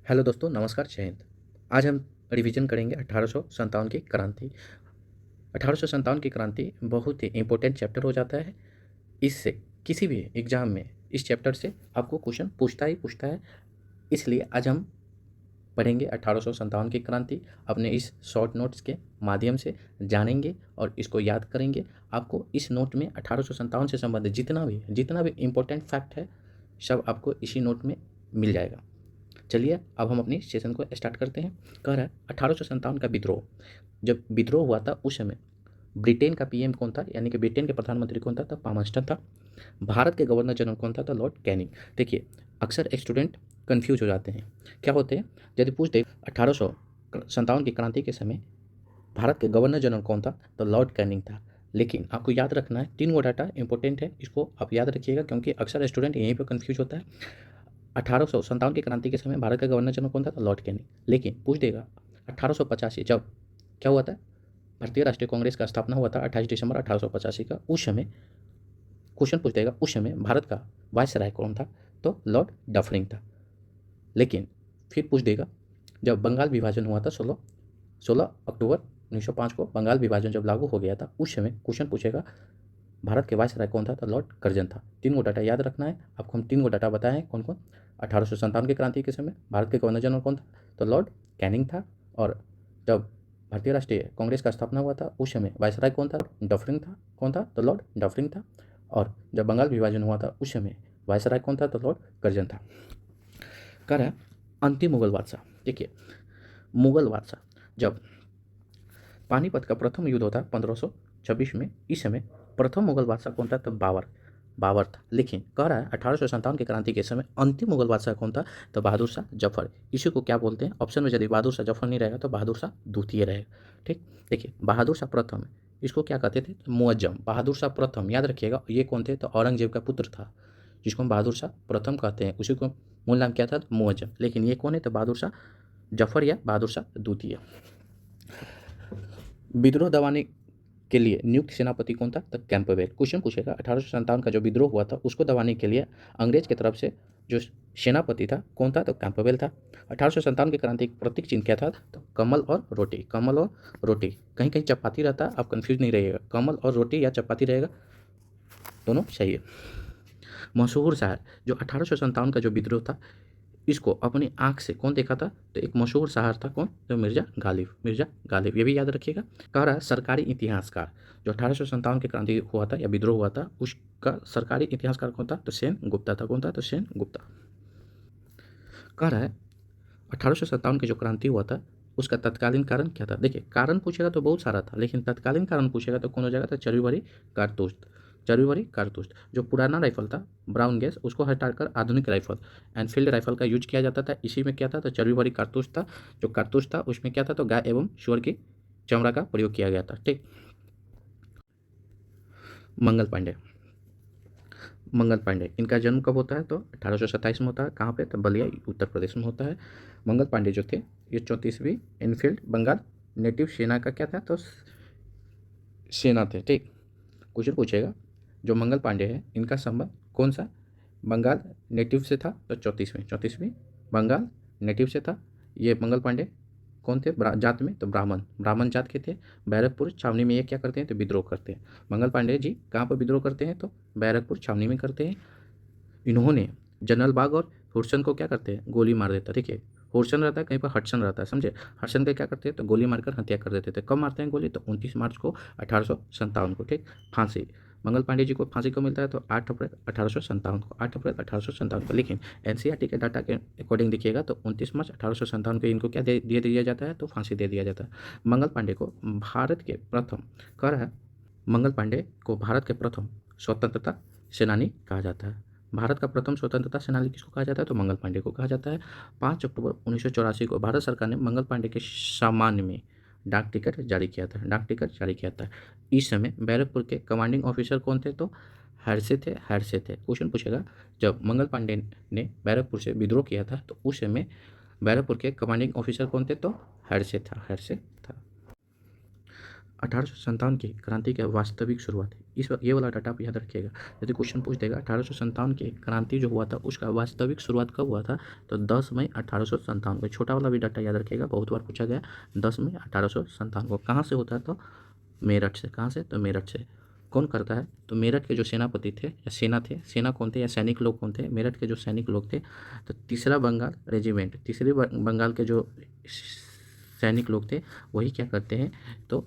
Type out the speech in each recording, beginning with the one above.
Hello दोस्तों, नमस्कार, जय हिंद। आज हम रिवीजन करेंगे 1857 की क्रांति। 1857 की क्रांति बहुत ही इम्पोर्टेंट चैप्टर हो जाता है। इससे किसी भी एग्ज़ाम में इस चैप्टर से आपको क्वेश्चन पूछता ही पूछता है। इसलिए आज हम पढ़ेंगे 1857 की क्रांति। अपने इस शॉर्ट नोट्स के माध्यम से जानेंगे और इसको याद करेंगे। आपको इस नोट में 1857 से संबंधित जितना भी इम्पोर्टेंट फैक्ट है, सब आपको इसी नोट में मिल जाएगा। चलिए अब हम अपनी सेशन को स्टार्ट करते हैं। कह रहा है 1857 का विद्रोह। जब विद्रोह हुआ था उस समय ब्रिटेन का पीएम कौन था, यानी कि ब्रिटेन के प्रधानमंत्री कौन था, तो पामस्टन था। भारत के गवर्नर जनरल कौन था, तो लॉर्ड कैनिंग। देखिए, अक्सर स्टूडेंट कंफ्यूज हो जाते हैं। क्या होते हैं, यदि पूछ दे 1857 की क्रांति के समय भारत के गवर्नर जनरल कौन था, तो लॉर्ड कैनिंग था। लेकिन आपको याद रखना है, 3 गो डाटा इंपॉर्टेंट है, इसको आप याद रखिएगा क्योंकि अक्सर स्टूडेंट यहीं पर कंफ्यूज होता है। 1857 की क्रांति के समय भारत का गवर्नर जनरल कौन था, तो लॉर्ड कैनिंग। लेकिन पूछ देगा 1885 जब क्या हुआ था, भारतीय राष्ट्रीय कांग्रेस का स्थापना हुआ था 28 दिसंबर 1885 का। उस समय क्वेश्चन पूछ देगा उस समय भारत का वायसराय कौन था, तो लॉर्ड डफरिंग था। लेकिन फिर पूछ देगा जब बंगाल विभाजन हुआ था 16 अक्टूबर 1905 को बंगाल विभाजन जब लागू हो गया था, उस समय क्वेश्चन पूछेगा भारत के वायसराय कौन था, तो लॉर्ड कर्जन था। 3 गो डाटा याद रखना है आपको। हम 3 गो डाटा बताए हैं कौन कौन। 1857 की क्रांति के समय भारत के गवर्नर जनरल कौन था, तो लॉर्ड कैनिंग था। और जब भारतीय राष्ट्रीय कांग्रेस का स्थापना हुआ था उस समय वायसराय कौन था, डफरिंग था। कौन था, तो लॉर्ड डफरिंग था। और जब बंगाल विभाजन हुआ था उस समय वायसराय कौन था, तो लॉर्ड कर्जन था। कह रहा है अंतिम मुगल बादशाह। देखिए, मुगल बादशाह जब पानीपत का प्रथम युद्ध होता 1526 में, इस समय प्रथम मुगल बादशाह कौन था, तो बाबर था। लेकिन कह रहा है 1857 की क्रांति के समय अंतिम मुगल बादशाह कौन था, तो बहादुर शाह जफर। इसी को क्या बोलते हैं, ऑप्शन में यदि बहादुर शाह जफर नहीं रहेगा तो बहादुर शाह द्वितीय रहेगा। ठीक, देखिए बहादुर शाह प्रथम, इसको क्या कहते थे, मुअज्जम। बहादुर शाह प्रथम याद रखिएगा, ये कौन थे, तो औरंगजेब का पुत्र था जिसको हम बहादुर शाह प्रथम कहते हैं। उसी को मूल नाम क्या था, मुअज्जम। लेकिन ये कौन है, तो बहादुर शाह जफर या बहादुर शाह द्वितीय। विद्रोह दबाने के लिए नियुक्त सेनापति कौन था, तो कैंपबेल। क्वेश्चन पूछेगा 1857 का जो विद्रोह हुआ था उसको दबाने के लिए अंग्रेज की तरफ से जो सेनापति था कौन था, तो कैंपबेल था। 1857 की क्रांति प्रतीक चिन्ह क्या था, तो कमल और रोटी। कमल और रोटी, कहीं कहीं चपाती रहता है, आप कंफ्यूज नहीं रहिएगा, कमल और रोटी या चपाती रहेगा, दोनों सही है। मशहूर शायर, जो 1857 का जो विद्रोह था इसको अपनी आंख से कौन देखा था, तो एक मशहूर शायर था कौन, तो मिर्जा गालिब, ये भी याद रखिएगा। कह रहा है सरकारी इतिहासकार, जो 1857 की क्रांति हुआ था या विद्रोह हुआ था उसका सरकारी इतिहासकार कौन था, तो सेन गुप्ता था। कौन था, तो सेन गुप्ता। कह रहा है 1857 की जो क्रांति हुआ था उसका तत्कालीन कारण क्या था। देखिए, कारण पूछेगा तो बहुत सारा था, लेकिन तत्कालीन कारण पूछेगा तो कौन हो जाएगा, तो चरबी भरी कारतूस। जो पुराना राइफल था ब्राउन गैस, उसको हटाकर आधुनिक राइफल एनफील्ड राइफल का यूज किया जाता था। इसी में क्या था, तो चरबी भरी कारतूस था। जो कारतूस था उसमें क्या था, तो गाय एवं सुअर की चमड़ा का प्रयोग किया गया था। ठीक, मंगल पांडे इनका जन्म कब होता है, तो 1827 में होता है। कहाँ पे, तो बलिया उत्तर प्रदेश में होता है। मंगल पांडे जो थे ये 34वीं इनफील्ड बंगाल नेटिव सेना का क्या था, तो सेना थे। ठीक, क्वेश्चन पूछेगा जो मंगल पांडे हैं इनका संबंध कौन सा बंगाल नेटिव से था, तो 34वीं बंगाल नेटिव से था। ये मंगल पांडे कौन थे, जात में, तो ब्राह्मण जात के थे। बैरकपुर छावनी में ये क्या करते हैं, तो विद्रोह करते हैं। मंगल पांडे जी कहाँ पर विद्रोह करते हैं, तो बैरकपुर छावनी में करते हैं। इन्होंने जनरल बाग और हुडसन को क्या करते हैं, गोली मार देता है। ठीक है, हुडसन रहता है कहीं पर, हडसन रहता है, समझे। हडसन के क्या करते हैं, तो गोली मारकर हत्या कर देते थे। कब मारते हैं गोली, तो 29 मार्च को 1857 को। ठीक, फांसी मंगल पांडे जी को फांसी को मिलता है, तो 8 अप्रैल 1857 को, 8 अप्रैल 1857 को। लेकिन एनसीईआरटी के डाटा के अकॉर्डिंग देखिएगा तो 29 मार्च 1857 को इनको क्या दे दिया जाता है, तो फांसी दे दिया जाता है। मंगल पांडे को भारत के प्रथम कर है मंगल पांडे को भारत के प्रथम स्वतंत्रता सेनानी कहा जाता है। भारत का प्रथम स्वतंत्रता सेनानी किसको कहा जाता है, तो मंगल पांडे को कहा जाता है। 5 अक्टूबर 1984 को भारत सरकार ने मंगल पांडे के सम्मान में डाक टिकट जारी किया था। इस समय बैरकपुर के कमांडिंग ऑफिसर कौन थे, तो हरसे थे। क्वेश्चन पूछेगा जब मंगल पांडे ने बैरकपुर से विद्रोह किया था तो उस समय बैरकपुर के कमांडिंग ऑफिसर कौन थे, तो हरसे था। 1857 की क्रांति की वास्तविक शुरुआत है। ये वाला डाटा आप याद रखिएगा। यदि क्वेश्चन पूछ देगा 1857 की क्रांति जो हुआ था उसका वास्तविक शुरुआत कब हुआ था, तो 10 मई 1857 को। छोटा वाला भी डाटा याद रखिएगा, बहुत बार पूछा गया। 10 मई 1857 को। कहाँ से होता है, तो मेरठ से। कहाँ से, तो मेरठ से। कौन करता है, तो मेरठ के जो सेनापति थे या सेना थे, सेना कौन थे या सैनिक लोग कौन थे, मेरठ के जो सैनिक लोग थे, तो तीसरा बंगाल रेजिमेंट, तीसरे बंगाल के जो सैनिक लोग थे वही क्या करते हैं, तो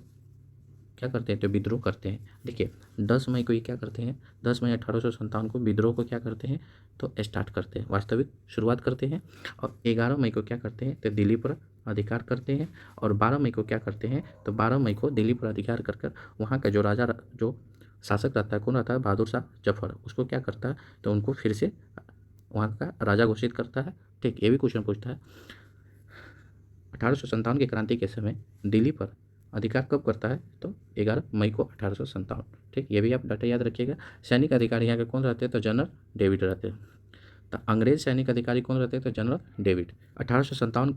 क्या करते हैं, तो विद्रोह करते हैं। देखिए 10 मई को ये क्या करते हैं, 10 मई 1857 को विद्रोह को क्या करते हैं, तो स्टार्ट करते हैं, वास्तविक शुरुआत करते हैं। और 11 मई को क्या करते हैं, तो दिल्ली पर अधिकार करते हैं। और 12 मई को क्या करते हैं, तो 12 मई को दिल्ली पर अधिकार कर कर वहाँ का जो राजा जो शासक रहता है, कौन रहता है, बहादुर शाह जफर, उसको क्या करता है, तो उनको फिर से वहाँ का राजा घोषित करता है। ठीक, ये भी क्वेश्चन पूछता है 1857 की क्रांति के समय दिल्ली पर अधिकार कब करता है, तो 11 मई को 1857। ठीक, ये भी आप डाटा याद रखिएगा। सैनिक अधिकारी यहाँ के कौन रहते हैं, तो जनरल डेविड रहते हैं। तो अंग्रेज सैनिक अधिकारी कौन रहते हैं, तो जनरल डेविड। 1857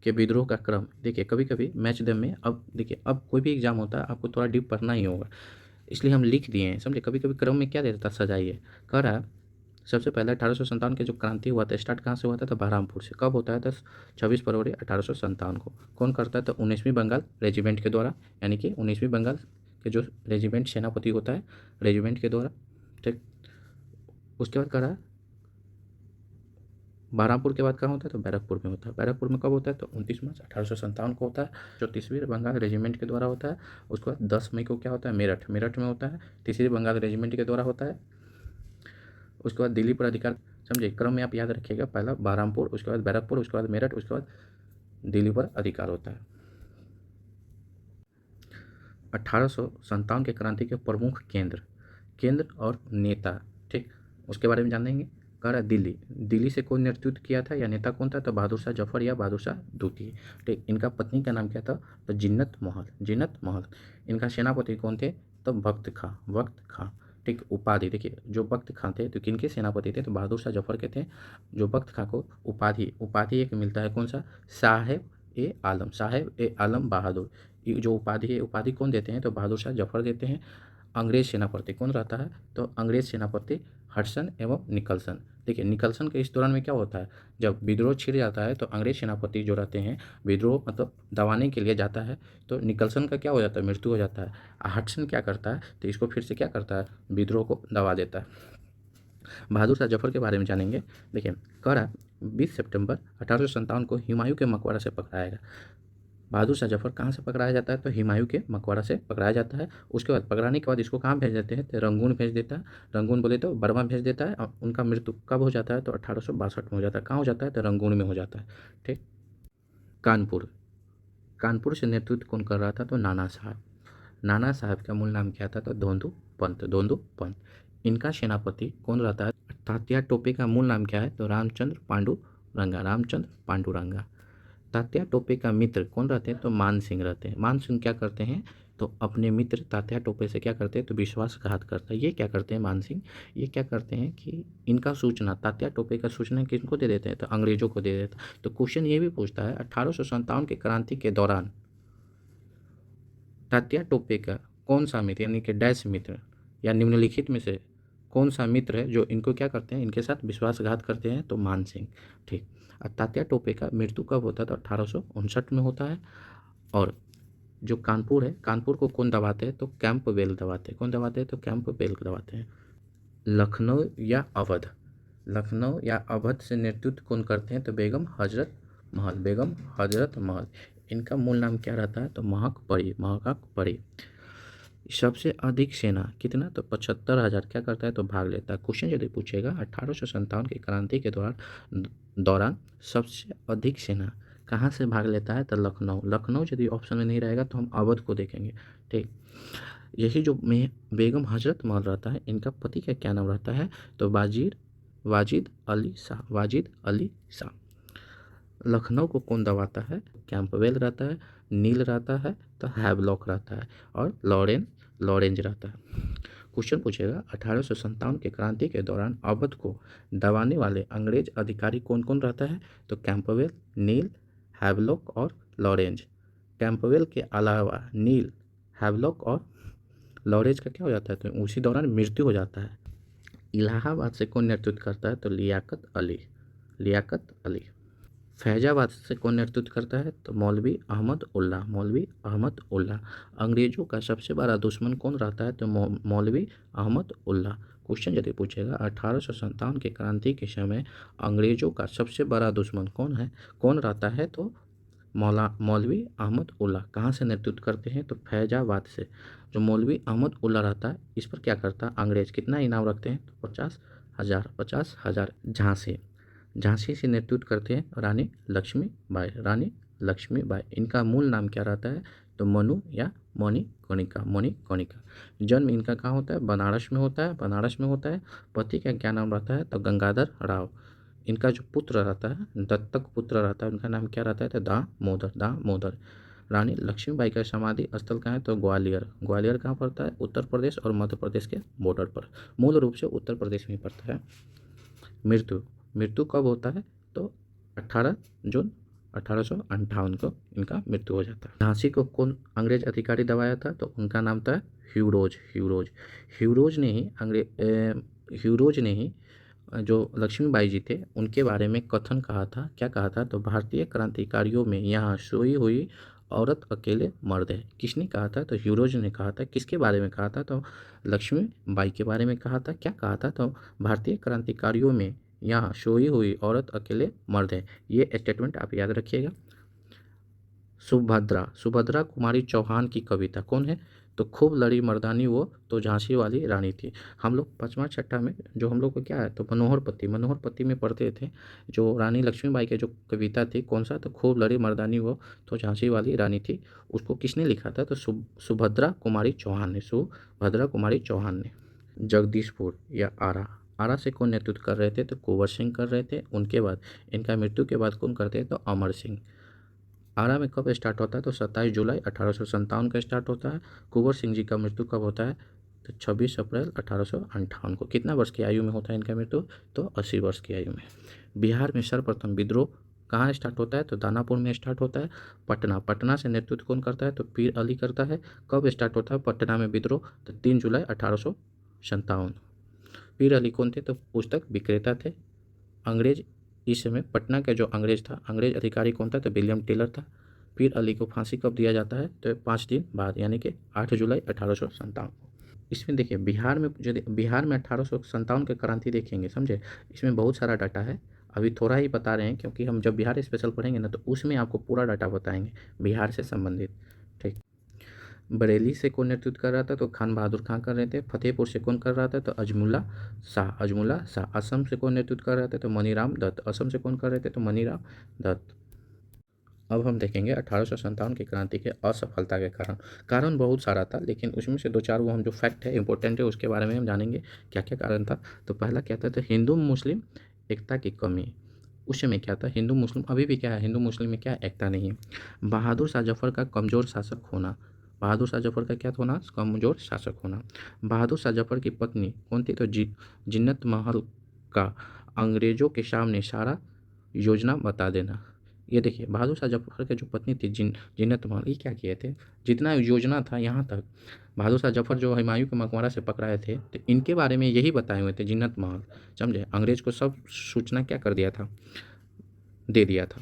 के विद्रोह का क्रम देखिए, कभी कभी मैच डे में, अब देखिए अब कोई भी एग्जाम होता है आपको थोड़ा डीप पढ़ना ही होगा, इसलिए हम लिख दिए हैं, समझे। कभी कभी क्रम में क्या दे देता, सजाइए। कह रहा है सबसे पहले 1857 के जो क्रांति हुआ था, स्टार्ट कहाँ से हुआ था, तो बहरामपुर से। कब होता है, तो 26 फरवरी 1857 को। कौन करता है, तो 19वीं बंगाल रेजिमेंट के द्वारा, यानी कि 19वीं बंगाल के जो रेजिमेंट सेनापति होता है रेजिमेंट के द्वारा। ठीक, उसके बाद कह रहा है बहरामपुर के बाद कहाँ होता है, तो बैरकपुर में होता है। बैरकपुर में कब होता है, तो 29 मार्च 1857 को होता है, जो 30वीं बंगाल रेजिमेंट के द्वारा होता है। उसके बाद 10 मई को क्या होता है, मेरठ में होता है, तीसरी बंगाल रेजिमेंट के द्वारा होता है। उसके बाद दिल्ली पर अधिकार, समझे, क्रम में आप याद रखिएगा, पहला बहरामपुर, उसके बाद बैरकपुर, उसके बाद मेरठ, उसके बाद दिल्ली पर अधिकार होता है। 1857 के क्रांति के प्रमुख केंद्र और नेता। ठीक, उसके बारे में जानेंगे। कह रहा है दिल्ली से कौन नेतृत्व किया था या नेता कौन था, तो बहादुर शाह जफर या बहादुर शाह द्वितीय। ठीक, इनका पत्नी का नाम क्या था, तो जिन्नत महल। इनका सेनापति कौन थे, तो वक्त खां। ठीक, उपाधि देखिए, जो वक्त खां थे तो किनके सेनापति थे, तो बहादुर शाह जफर के थे। जो वक्त खां को उपाधि एक मिलता है, कौन सा, साहेब ए आलम बहादुर। ये जो उपाधि है, उपाधि कौन देते हैं, तो बहादुर शाह जफर देते हैं। अंग्रेज सेनापति कौन रहता है, तो अंग्रेज सेनापति हडसन एवं निकलसन। देखिए निकलसन के इस दौरान में क्या होता है, जब विद्रोह छिड़ जाता है तो अंग्रेज सेनापति जो रहते हैं, विद्रोह मतलब दबाने के लिए जाता है, तो निकलसन का क्या हो जाता है, मृत्यु हो जाता है। हडसन क्या करता है, तो इसको फिर से क्या करता है, विद्रोह को दबा देता है। बहादुर शाह जफर के बारे में जानेंगे। देखिए कह रहा है 20 सितंबर 1857 को हुमायूं के मकबरा से पकड़ाया गया। बहादुर शाह जफर कहाँ से पकड़ाया जाता है, तो हुमायूं के मकबरा से पकड़ाया जाता है। उसके बाद पकड़ाने के बाद इसको कहाँ भेज देते हैं, तो रंगून भेज देता है। रंगून बोले तो बर्मा भेज देता है। और उनका मृत्यु कब हो जाता है, तो 1862 में हो जाता है। कहाँ हो जाता है, तो रंगून में हो जाता है। ठीक, कानपुर से नेतृत्व कौन कर रहा था, तो नाना साहब का मूल नाम क्या था, तो धोंदू पंत। इनका सेनापति कौन रहता है, तात्या टोपे का मूल नाम क्या है, तो रामचंद्र पांडुरंगा। तात्या टोपे का मित्र कौन रहते हैं, तो मान सिंह रहते हैं। मान सिंह क्या करते हैं, तो अपने मित्र तात्या टोपे से क्या करते हैं, तो विश्वासघात करता है। ये क्या करते हैं मान सिंह, ये क्या करते हैं कि इनका सूचना, तात्या टोपे का सूचना किनको दे देते हैं, तो अंग्रेजों को दे देता है। तो क्वेश्चन ये भी पूछता है 1857 के क्रांति के दौरान तात्या टोपे का कौन सा मित्र, यानी कि डैश मित्र या निम्नलिखित में से कौन सा मित्र है जो इनको क्या करते हैं, इनके साथ विश्वासघात करते हैं, तो मान सिंह। ठीक, और तात्या टोपे का मृत्यु कब होता है, तो 1859 में होता है। और जो कानपुर है, कानपुर को कौन दबाते हैं, तो कैंपबेल दबाते हैं। कौन दबाते हैं, तो कैंपबेल दबाते हैं। लखनऊ या अवध से नेतृत्व कौन करते हैं, तो बेगम हजरत महल। इनका मूल नाम क्या रहता है, तो महक परी। सबसे अधिक सेना कितना, तो 75,000 क्या करता है, तो भाग लेता है। क्वेश्चन यदि पूछेगा 1857 की क्रांति के दौरान सबसे अधिक सेना कहाँ से भाग लेता है, तो लखनऊ यदि ऑप्शन में नहीं रहेगा तो हम अवध को देखेंगे। ठीक, यही जो बेगम हजरत महल रहता है, इनका पति का क्या नाम रहता है, तो वाजिद अली शाह। लखनऊ को कौन दबाता है, कैंपबेल रहता है, नील रहता है, तो हैवलॉक रहता है, और लॉरेंज रहता है। क्वेश्चन पूछेगा 1857 के क्रांति के दौरान अवध को दबाने वाले अंग्रेज अधिकारी कौन कौन रहता है, तो कैंपबेल, नील, हैवलॉक और लॉरेंज। कैंपबेल के अलावा नील, हैवलॉक और लॉरेंस का क्या हो जाता है, तो उसी दौरान मृत्यु हो जाता है। इलाहाबाद से कौन नेतृत्व करता है, तो लियाकत अली, लियाकत अली। फैजाबाद से कौन नेतृत्व करता है, तो मौलवी अहमद उल्ला, मौलवी अहमद उल्ला। अंग्रेजों का सबसे बड़ा दुश्मन कौन रहता है, तो मौलवी अहमद उल्ला। क्वेश्चन यदि पूछेगा 1857 की क्रांति के समय अंग्रेजों का सबसे बड़ा दुश्मन कौन है, कौन रहता है, तो मौलवी अहमद उल्ला। कहाँ से नेतृत्व करते हैं, तो फैजाबाद से। जो मौलवी अहमद उल्ला रहता है इस पर क्या करता है अंग्रेज, कितना इनाम रखते हैं, तो 50,000, 50,000। झांसी, झांसी से नेतृत्व करते हैं रानी लक्ष्मीबाई, रानी लक्ष्मीबाई। इनका मूल नाम क्या रहता है, तो मनु या मणिकर्णिका, मणिकर्णिका। जन्म इनका कहाँ होता है, बनारस में होता है, बनारस में होता है। पति का क्या नाम रहता है, तो गंगाधर राव। इनका जो पुत्र रहता है, दत्तक पुत्र रहता है, उनका नाम क्या रहता है, तो दामोदर, दामोदर। रानी लक्ष्मीबाई का समाधि स्थल कहाँ है, तो ग्वालियर। ग्वालियर कहाँ पड़ता है, उत्तर प्रदेश और मध्य प्रदेश के बॉर्डर पर। मूल रूप से उत्तर प्रदेश में पड़ता है। मृत्यु, मृत्यु कब होता है, तो 18 जून 1858 को इनका मृत्यु हो जाता है। झांसी को कौन अंग्रेज अधिकारी दबाया था, तो उनका नाम था ह्यूरोज, ह्यूरोज। ह्यूरोज ने ही जो लक्ष्मीबाई जी थे उनके बारे में कथन कहा था, क्या कहा था, तो भारतीय क्रांतिकारियों में यहाँ सोई हुई औरत अकेले मर्द है। किसने कहा था, तो ह्यूरोज ने कहा था। किसके बारे में कहा था, तो लक्ष्मीबाई के बारे में कहा था। क्या कहा था, तो भारतीय क्रांतिकारियों में यहाँ सोई हुई औरत अकेले मर्द है। ये स्टेटमेंट आप याद रखिएगा। सुभद्रा, सुभद्रा कुमारी चौहान की कविता कौन है, तो खूब लड़ी मर्दानी वो तो झांसी वाली रानी थी। हम लोग पाँचवा छठा में जो हम लोग को क्या है, तो मनोहर पत्ती, मनोहर पत्ती में पढ़ते थे जो रानी लक्ष्मीबाई के जो कविता थी कौन सा, तो खूब लड़ी मर्दानी वो तो झांसी वाली रानी थी। उसको किसने लिखा था, तो सुभद्रा कुमारी चौहान ने, सुभद्रा कुमारी चौहान ने। जगदीशपुर या आरा, आरा से कौन नेतृत्व कर रहे थे, तो कुंवर सिंह कर रहे थे। उनके बाद इनका मृत्यु के बाद कौन करते हैं, तो अमर सिंह। आरा में कब स्टार्ट होता है, तो 27 जुलाई 1857 का स्टार्ट होता है। कुंवर सिंह जी का मृत्यु कब होता है, तो 26 अप्रैल 1858 को। कितना वर्ष की आयु में होता है इनका मृत्यु, तो 80 वर्ष की आयु में। बिहार में सर्वप्रथम विद्रोह कहाँ स्टार्ट होता है, तो दानापुर में स्टार्ट होता है। पटना, पटना से नेतृत्व कौन करता है, तो पीर अली करता है। कब स्टार्ट होता है पटना में विद्रोह, तो 3 जुलाई 1857। पीर अली कौन थे, तो पुस्तक विक्रेता थे। अंग्रेज इस समय पटना का जो अंग्रेज था, अंग्रेज अधिकारी कौन था, तो विलियम टेलर था। पीर अली को फांसी कब दिया जाता है, तो 5 दिन बाद यानी कि 8 जुलाई 1857 को। इसमें देखिए बिहार में यदि बिहार में 1857 की क्रांति देखेंगे, समझे, इसमें बहुत सारा डाटा है। अभी थोड़ा ही बता रहे हैं क्योंकि हम जब बिहार स्पेशल पढ़ेंगे ना तो उसमें आपको पूरा डाटा बताएंगे बिहार से संबंधित। ठीक। बरेली से कौन नेतृत्व कर रहा था, तो खान बहादुर खां कर रहे थे। फतेहपुर से कौन कर रहा था, तो अजमुल्ला शाह, अजमुल्ला शाह। असम से कौन नेतृत्व कर रहे थे, तो मनीराम दत्त, असम से कौन कर रहे थे, तो मनीराम दत्त। अब हम देखेंगे 1857 की क्रांति के असफलता के कारण। कारण बहुत सारा था लेकिन उसमें से 2-4 वो हम जो फैक्ट है इंपॉर्टेंट है उसके बारे में हम जानेंगे क्या क्या कारण था। तो पहला क्या था, तो हिंदू मुस्लिम एकता की कमी। उस समय क्या था, हिंदू मुस्लिम अभी भी क्या है, हिंदू मुस्लिम में क्या एकता नहीं है। बहादुर शाह जफर का कमज़ोर शासक होना, बहादुर शाह जफर का क्या होना, कमज़ोर शासक होना। बहादुर शाह जफर की पत्नी कौन थी, तो जिन्नत महल का अंग्रेज़ों के सामने सारा योजना बता देना। ये देखिए बहादुर शाह जफर की जो पत्नी थी जिन्नत महल, ये क्या किए थे, जितना योजना था यहाँ तक बहादुर शाह जफर जो हुमायूं के मकबरा से पकड़ाए थे तो इनके बारे में यही बताए हुए थे जिन्नत महल। समझे, अंग्रेज को सब सूचना क्या कर दिया था, दे दिया था।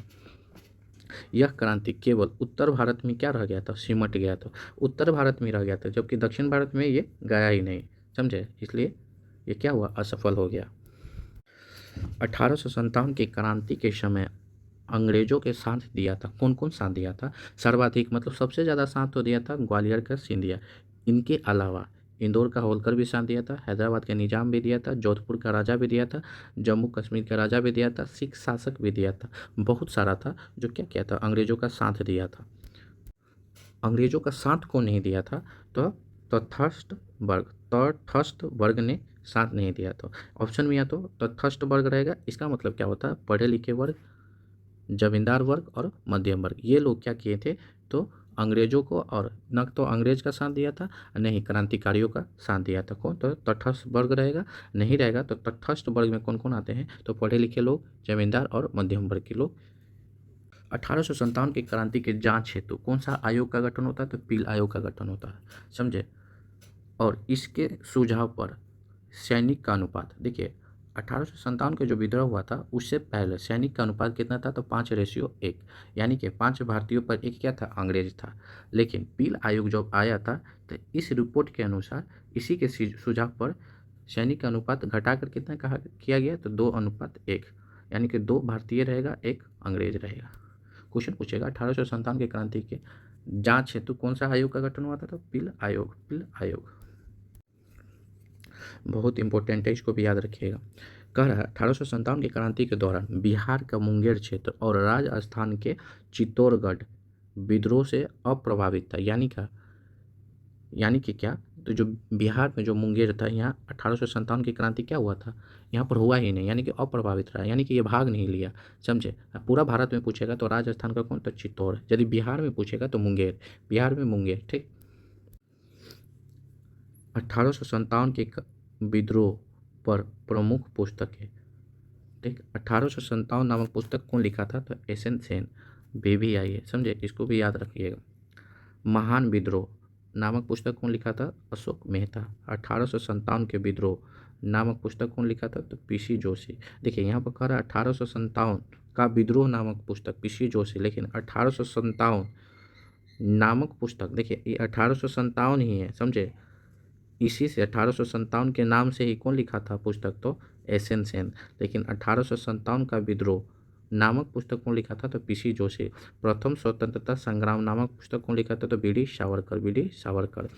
यह क्रांति केवल उत्तर भारत में क्या रह गया था, सिमट गया था, उत्तर भारत में रह गया था जबकि दक्षिण भारत में ये गया ही नहीं। समझे, इसलिए ये क्या हुआ, असफल हो गया। 1857 की क्रांति के समय अंग्रेजों के साथ दिया था, कौन कौन साथ दिया था, सर्वाधिक मतलब सबसे ज़्यादा साथ तो दिया था ग्वालियर का सिंधिया। इनके अलावा इंदौर का होलकर भी साथ दिया था, हैदराबाद का निजाम भी दिया था, जोधपुर का राजा भी दिया था, जम्मू कश्मीर का राजा भी दिया था, सिख शासक भी दिया था। बहुत सारा था जो क्या किया था, अंग्रेजों का साथ दिया था। अंग्रेजों का साथ को नहीं दिया था, तो तटस्थ वर्ग, तटस्थ वर्ग ने साथ नहीं दिया। तो ऑप्शन में या तो तटस्थ वर्ग रहेगा, इसका मतलब क्या होता है, पढ़े लिखे वर्ग, जमींदार वर्ग और मध्यम वर्ग। ये लोग क्या किए थे, तो अंग्रेजों को और न तो अंग्रेज का साथ दिया था नहीं क्रांतिकारियों का साथ दिया था। कौन, तो तटस्थ वर्ग रहेगा, नहीं रहेगा तो तटस्थ वर्ग में कौन कौन आते हैं, तो पढ़े लिखे लोग, जमींदार और मध्यम वर्ग के लोग। 1857 की क्रांति के जांच हेतु कौन सा आयोग का गठन होता है? तो पील आयोग का गठन होता है, समझे। और इसके सुझाव पर सैनिक का अनुपात, देखिए 1857 का जो विद्रोह हुआ था उससे पहले सैनिक का अनुपात कितना था? तो 5:1, यानी कि 5 भारतीयों पर एक क्या था? अंग्रेज था। लेकिन पील आयोग जब आया था तो इस रिपोर्ट के अनुसार इसी के सुझाव पर सैनिक का अनुपात घटाकर कितना कहा किया गया? तो 2:1, यानी कि 2 भारतीय रहेगा, 1 अंग्रेज रहेगा। क्वेश्चन पूछेगा 1857 की क्रांति के जांच हेतु कौन सा आयोग का गठन हुआ था? तो पील आयोग, पील आयोग बहुत इंपॉर्टेंट है, इसको भी याद रखिएगा। कह रहा है 1857 की क्रांति के दौरान बिहार का मुंगेर क्षेत्र और राजस्थान के चित्तौड़गढ़ विद्रोह से अप्रभावित था, यानी कि क्या? तो जो बिहार में जो मुंगेर था, यहाँ 1857 की क्रांति क्या हुआ था? यहाँ पर हुआ ही नहीं, यानी कि अप्रभावित रहा, यानी कि ये भाग नहीं लिया, समझे। पूरा भारत में पूछेगा तो राजस्थान का कौन? तो चित्तौड़। यदि बिहार में पूछेगा तो मुंगेर, बिहार में मुंगेर, ठीक। 1857 के विद्रोह पर प्रमुख पुस्तकें, ठीक। 1857 नामक पुस्तक कौन लिखा था? तो एसएन सेन, बेबी आई है, समझे, इसको भी याद रखिएगा। महान विद्रोह नामक पुस्तक कौन लिखा था? अशोक मेहता। 1857 के विद्रोह नामक पुस्तक कौन लिखा था? तो पीसी जोशी। देखिए यहाँ पर कह रहा है 1857 का विद्रोह नामक पुस्तक पीसी जोशी, लेकिन 1857 नामक पुस्तक, देखिए ये 1857 ही है, समझे। इसी से 1857 के नाम से ही कौन लिखा था पुस्तक? तो एसएन सेन। लेकिन 1857 का विद्रोह नामक पुस्तक कौन लिखा था? तो पीसी जोशी। प्रथम स्वतंत्रता संग्राम नामक पुस्तक कौन लिखा था? तो बीडी सावरकर, बीडी सावरकर।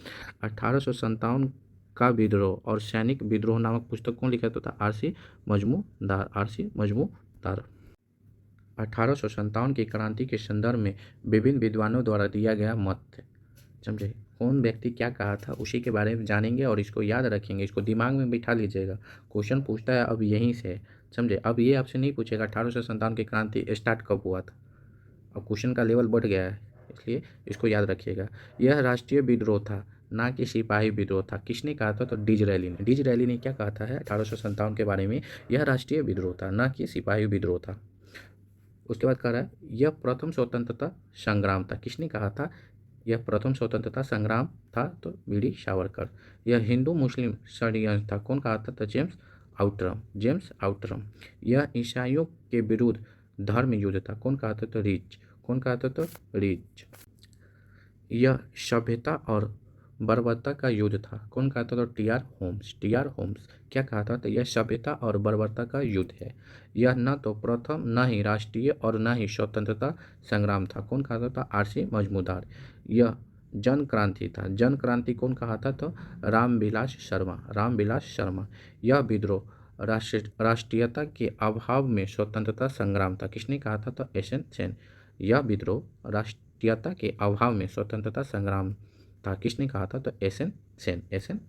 1857 का विद्रोह और सैनिक विद्रोह नामक पुस्तक कौन लिखा था? RC Majumdar, RC Majumdar. 1857 की क्रांति के संदर्भ में विभिन्न विद्वानों द्वारा दिया गया मत, समझे। कौन व्यक्ति क्या कहा था उसी के बारे में जानेंगे और इसको याद रखेंगे, इसको दिमाग में बिठा लीजिएगा। क्वेश्चन पूछता है अब यहीं से, समझे। अब ये आपसे नहीं पूछेगा 1857 की क्रांति स्टार्ट कब हुआ था, अब क्वेश्चन का लेवल बढ़ गया है, इसलिए इसको याद रखिएगा। यह राष्ट्रीय विद्रोह था, ना कि सिपाही विद्रोह था। किसने कहा था? तो डिजरैली ने। डिजरैली ने क्या कहा था है 1857 के बारे में? यह राष्ट्रीय विद्रोह था, ना कि सिपाही विद्रोह था। उसके बाद कह रहा है यह प्रथम स्वतंत्रता संग्राम था। किसने कहा था? यह प्रथम स्वतंत्रता संग्राम था, तो बीडी सावरकर। यह हिंदू मुस्लिम षड्यंत्र था। कौन कहा था? तो जेम्स आउटरम, जेम्स आउटरम। यह ईसाइयों के विरुद्ध धर्म युद्ध था। कौन कहा था? तो रीच, कौन कहा था? तो रीच। यह सभ्यता और बर्बरता का युद्ध था। कौन कहा था? तो टी.आर. Holmes, TR. होम्स। क्या कहा था? तो यह सभ्यता और बर्बरता का युद्ध है। यह न तो प्रथम, न ही राष्ट्रीय और न ही स्वतंत्रता संग्राम था। कौन कहा था? तो आरसी मजमूदार। यह जन क्रांति था। जन क्रांति कौन कहा था? तो रामविलास शर्मा, रामविलास शर्मा। यह विद्रोह राष्ट्रीयता के अभाव में स्वतंत्रता संग्राम था। किसने कहा था? तो एसएन सेन। यह विद्रोह राष्ट्रीयता के अभाव में स्वतंत्रता संग्राम था। किसने कहा था? तो एसएन सेन, एसएन